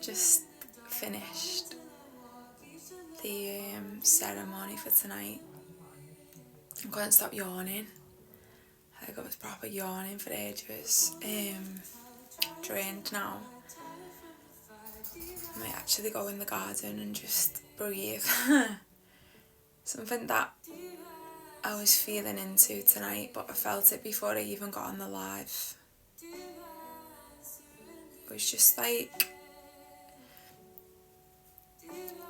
just finished the ceremony for tonight. I couldn't stop yawning. Like I was proper yawning for ages. Drained now. I might actually go in the garden and just breathe. Something that I was feeling into tonight, but I felt it before I even got on the live. It was just like,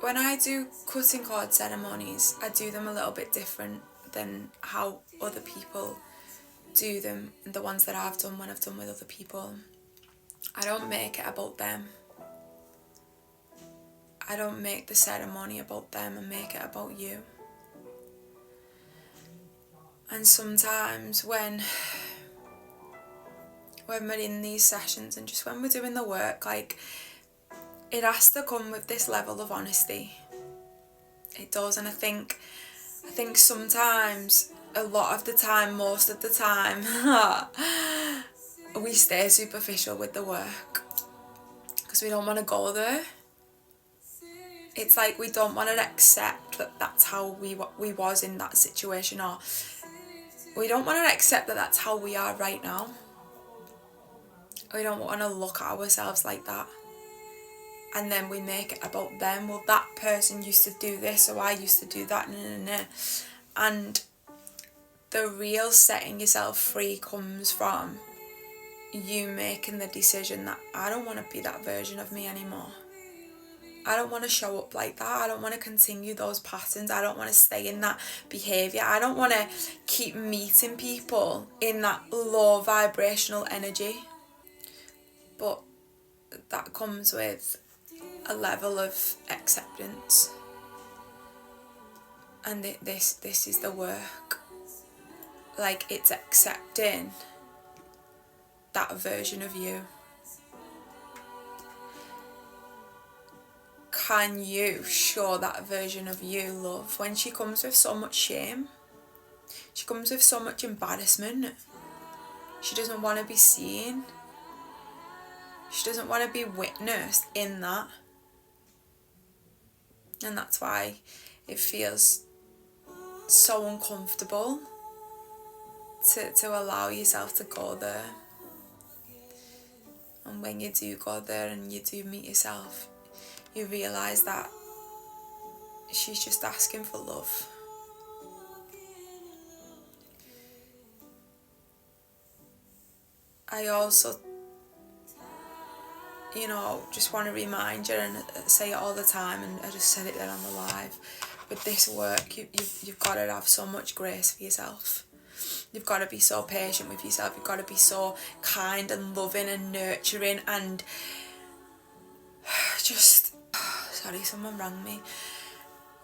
when I do cutting cord ceremonies, I do them a little bit different than how other people do them, the ones that I've done when I've done with other people. I don't make it about them. I don't make the ceremony about them, I make it about you. And sometimes when we're in these sessions and just when we're doing the work, like, it has to come with this level of honesty. It does. And I think sometimes, a lot of the time, most of the time, we stay superficial with the work because we don't want to go there. It's like we don't want to accept that that's how we was in that situation, or we don't want to accept that that's how we are right now. We don't want to look at ourselves like that. And then we make it about them. Well, that person used to do this, so I used to do that. And the real setting yourself free comes from you making the decision that I don't want to be that version of me anymore. I don't want to show up like that. I don't want to continue those patterns. I don't want to stay in that behaviour. I don't want to keep meeting people in that low vibrational energy. But that comes with a level of acceptance. And this is the work. Like, it's accepting that version of you. Can you show that version of you love when she comes with so much shame? She comes with so much embarrassment. She doesn't want to be seen. She doesn't want to be witnessed in that. And that's why it feels so uncomfortable to allow yourself to go there. And when you do go there and you do meet yourself, you realise that she's just asking for love. I also, just want to remind you, and say it all the time, and I just said it there on the live, with this work, you've got to have so much grace for yourself. You've got to be so patient with yourself. You've got to be so kind and loving and nurturing and just... Sorry, someone rang me.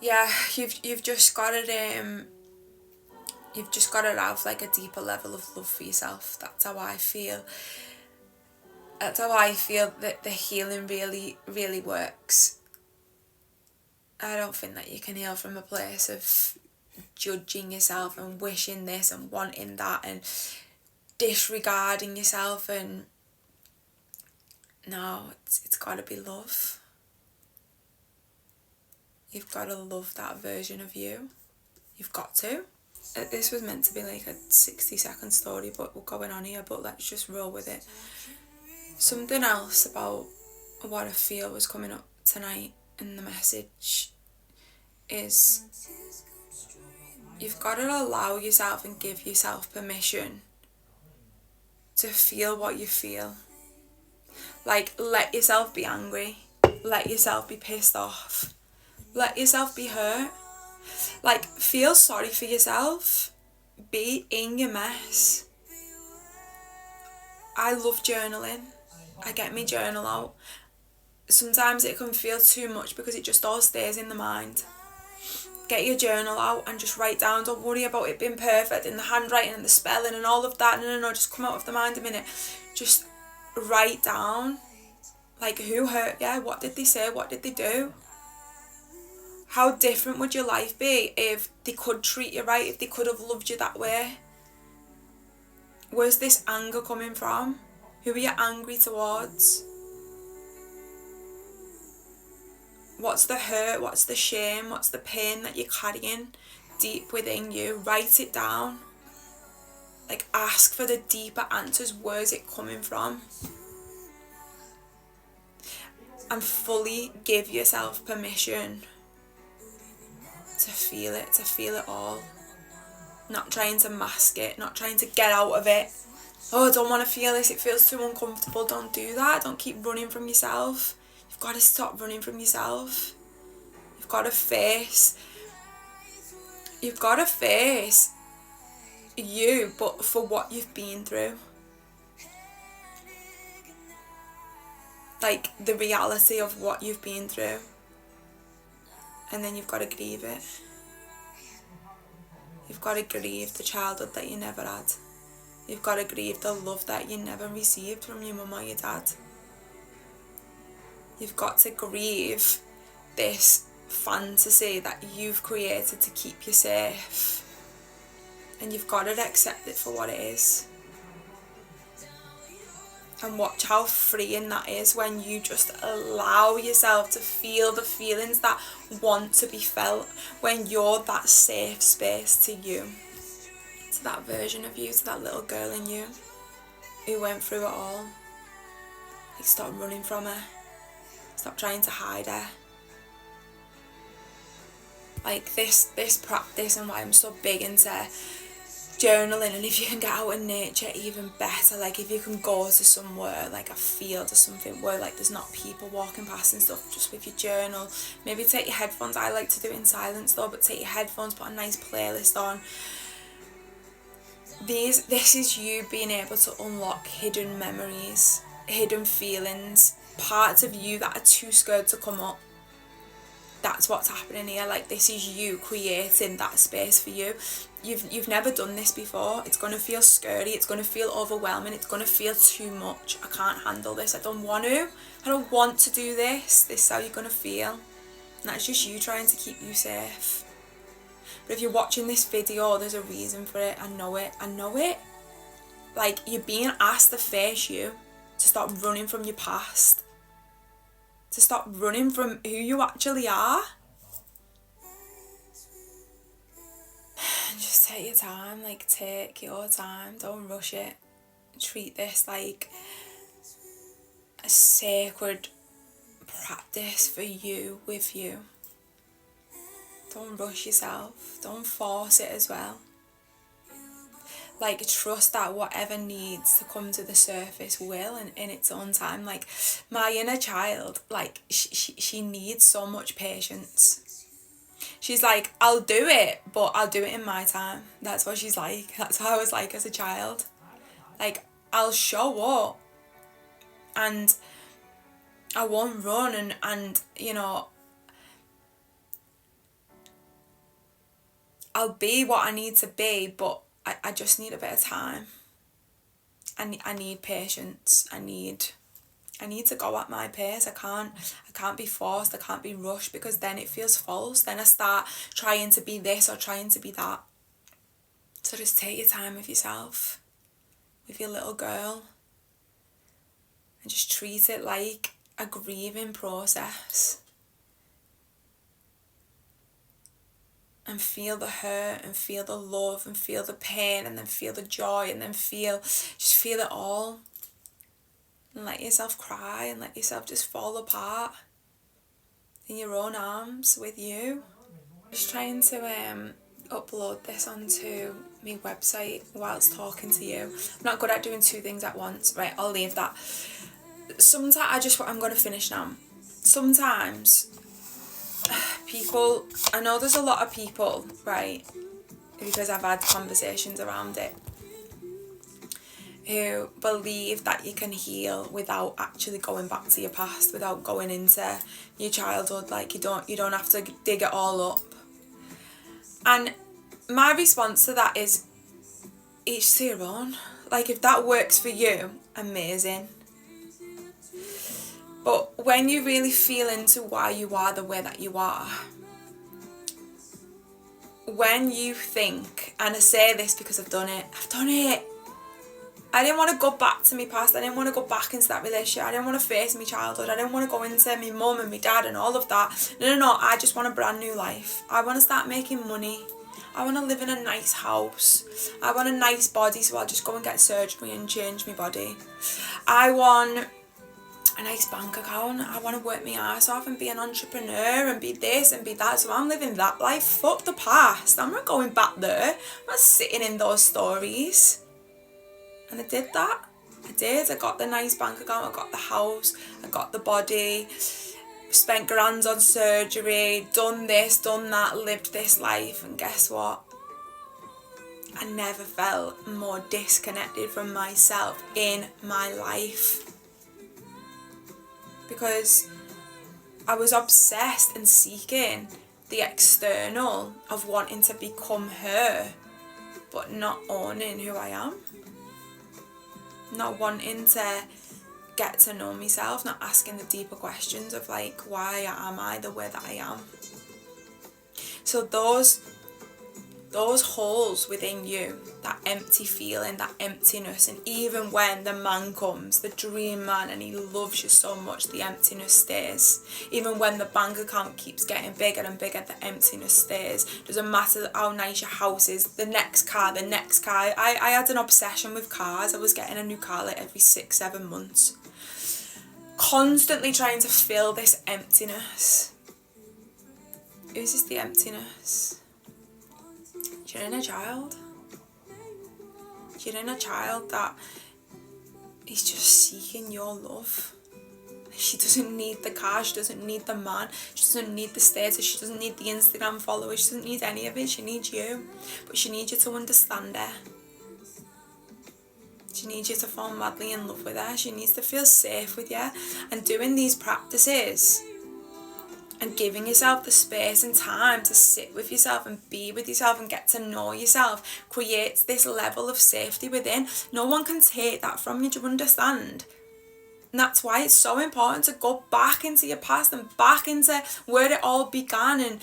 Yeah, you've just got to you've just got to have like a deeper level of love for yourself. That's how I feel. That's how I feel that the healing really, really works. I don't think that you can heal from a place of judging yourself and wishing this and wanting that and disregarding yourself. And no, it's got to be love. You've got to love that version of you. You've got to. This was meant to be like a 60-second story, but we're going on here, but let's just roll with it. Something else about what I feel was coming up tonight in the message is you've got to allow yourself and give yourself permission to feel what you feel. Like, let yourself be angry. Let yourself be pissed off. Let yourself be hurt. Like, feel sorry for yourself. Be in your mess. I love journaling. I get my journal out. Sometimes it can feel too much because it just all stays in the mind. Get your journal out and just write down. Don't worry about it being perfect in the handwriting and the spelling and all of that. No, just come out of the mind a minute. Just write down, like, who hurt you? What did they say? What did they do? How different would your life be if they could treat you right, if they could have loved you that way? Where's this anger coming from? Who are you angry towards? What's the hurt? What's the shame? What's the pain that you're carrying deep within you? Write it down. Like, ask for the deeper answers. Where's it coming from? And fully give yourself permission to feel it all. Not trying to mask it, not trying to get out of it. Oh, I don't want to feel this, it feels too uncomfortable. Don't do that. Don't keep running from yourself. You've got to stop running from yourself. You've got to face you, but for what you've been through. Like, the reality of what you've been through. And then you've got to grieve it. You've got to grieve the childhood that you never had. You've got to grieve the love that you never received from your mum or your dad. You've got to grieve this fantasy that you've created to keep you safe. And you've got to accept it for what it is. And watch how freeing that is when you just allow yourself to feel the feelings that want to be felt, when you're that safe space to you, to that version of you, to that little girl in you who went through it all. Like, stop running from her. Stop trying to hide her. Like, this practice, and why I'm so big into journaling, and if you can get out in nature, even better. Like, if you can go to somewhere like a field or something where like there's not people walking past and stuff, just with your journal. Maybe take your headphones. I like to do it in silence though, but take your headphones, put a nice playlist on. This is you being able to unlock hidden memories, hidden feelings, parts of you that are too scared to come up. That's what's happening here. Like, this is you creating that space for you. You've never done this before. It's going to feel scary. It's going to feel overwhelming. It's going to feel too much. I can't handle this. I don't want to do this. This is how you're going to feel. And that's just you trying to keep you safe. But if you're watching this video, there's a reason for it. I know it. Like, you're being asked to face you, to stop running from your past, to stop running from who you actually are. And just take your time. Like, take your time. Don't rush it. Treat this like a sacred practice for you, with you. Don't rush yourself. Don't force it as well. Like, trust that whatever needs to come to the surface will, in its own time. Like, my inner child, like, she needs so much patience. She's like, I'll do it, but I'll do it in my time. That's what she's like. That's how I was like as a child. Like, I'll show up and I won't run and you know, I'll be what I need to be, but I just need a bit of time. I need patience. I need to go at my pace. I can't be forced. I can't be rushed, because then it feels false. Then I start trying to be this or trying to be that. So just take your time with yourself, with your little girl, and just treat it like a grieving process. And feel the hurt, and feel the love, and feel the pain, and then feel the joy, and then just feel it all. And let yourself cry, and let yourself just fall apart in your own arms with you. Just trying to upload this onto my website whilst talking to you. I'm not good at doing two things at once. Right, I'll leave that. Sometimes I'm going to finish now. Sometimes people, I know there's a lot of people, right, because I've had conversations around it, who believe that you can heal without actually going back to your past, without going into your childhood. Like, you don't have to dig it all up. And my response to that is, each to your own. Like, if that works for you, amazing. But when you really feel into why you are the way that you are, when you think, and I say this because I've done it, I didn't want to go back to my past. I didn't want to go back into that relationship. I didn't want to face my childhood. I didn't want to go into my mum and my dad and all of that. No. I just want a brand new life. I want to start making money. I want to live in a nice house. I want a nice body, so I'll just go and get surgery and change my body. I want a nice bank account. I want to work my ass off and be an entrepreneur and be this and be that. So I'm living that life. Fuck the past. I'm not going back there. I'm not sitting in those stories. And I did that. I did. I got the nice bank account. I got the house. I got the body. Spent grand on surgery. Done this, done that. Lived this life. And guess what? I never felt more disconnected from myself in my life. Because I was obsessed and seeking the external of wanting to become her, but not owning who I am. Not wanting to get to know myself, not asking the deeper questions of like, why am I the way that I am? So those holes within you, that empty feeling, that emptiness, and even when the man comes, the dream man, and he loves you so much, the emptiness stays. Even when the bank account keeps getting bigger and bigger, the emptiness stays. Doesn't matter how nice your house is, the next car. I had an obsession with cars. I was getting a new car like every 6-7 months. Constantly trying to fill this emptiness. Is this the emptiness? You're in a child. You're in a child that is just seeking your love. She doesn't need the car, she doesn't need the man, she doesn't need the status, she doesn't need the Instagram followers, she doesn't need any of it, she needs you. But she needs you to understand her. She needs you to fall madly in love with her. She needs to feel safe with you. And doing these practices and giving yourself the space and time to sit with yourself and be with yourself and get to know yourself creates this level of safety within. No one can take that from you, do you understand? And that's why it's so important to go back into your past and back into where it all began and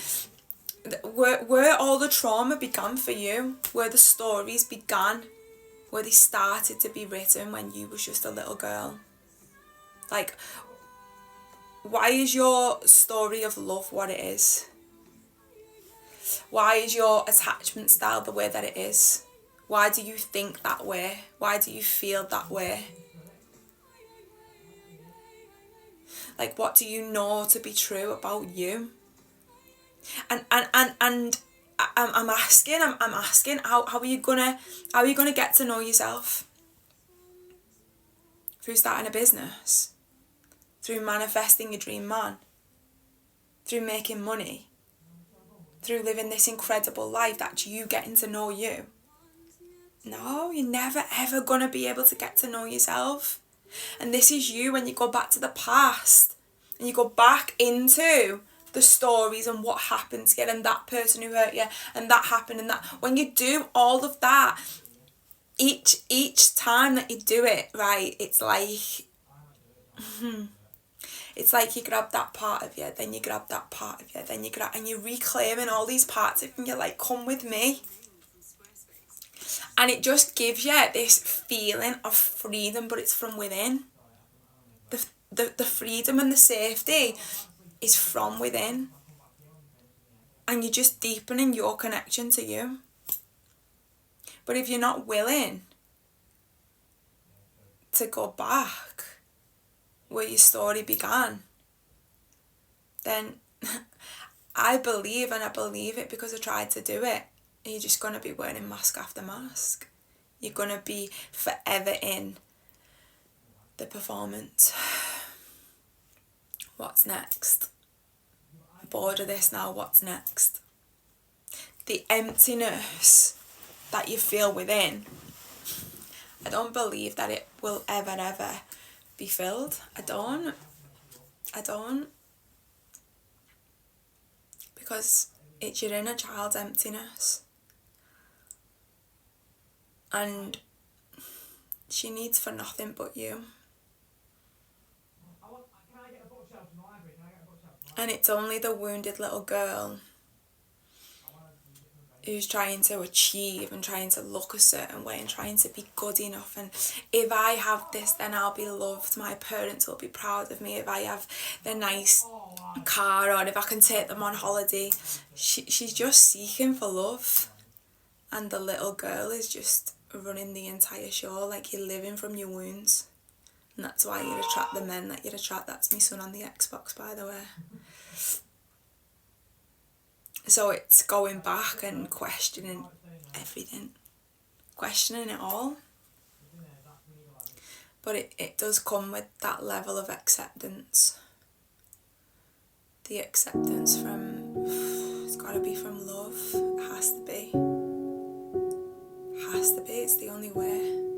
where all the trauma began for you, where the stories began, where they started to be written when you was just a little girl. Like, why is your story of love what it is? Why is your attachment style the way that it is? Why do you think that way? Why do you feel that way? Like, what do you know to be true about you? And I'm asking, how are you gonna get to know yourself? Through starting a business? Through manifesting your dream man? Through making money? Through living this incredible life that's you getting to know you? No, you're never ever gonna be able to get to know yourself. And this is you when you go back to the past and you go back into the stories and what happened to you and that person who hurt you and that happened and that. When you do all of that, each time that you do it, right, it's like it's like you grab that part of you, then you grab that part of you, then you grab, and you're reclaiming all these parts of you and you're like, come with me. And it just gives you this feeling of freedom, but it's from within. The freedom and the safety is from within. And you're just deepening your connection to you. But if you're not willing to go back where your story began, then I believe it because I tried to do it. You're just going to be wearing mask after mask. You're going to be forever in the performance. What's next? Bored of this now, what's next? The emptiness that you feel within, I don't believe that it will ever be filled. I don't. Because it's your inner child's emptiness. And she needs for nothing but you. And it's only the wounded little girl who's trying to achieve and trying to look a certain way and trying to be good enough, and if I have this then I'll be loved, my parents will be proud of me, if I have the nice car or if I can take them on holiday. She's just seeking for love, and the little girl is just running the entire show like you're living from your wounds, and that's why you attract the men that you attract. That's my son on the Xbox, by the way. So it's going back and questioning everything, questioning it all. But it does come with that level of acceptance. The acceptance from, it's got to be from love. It has to be. It has to be. It's the only way.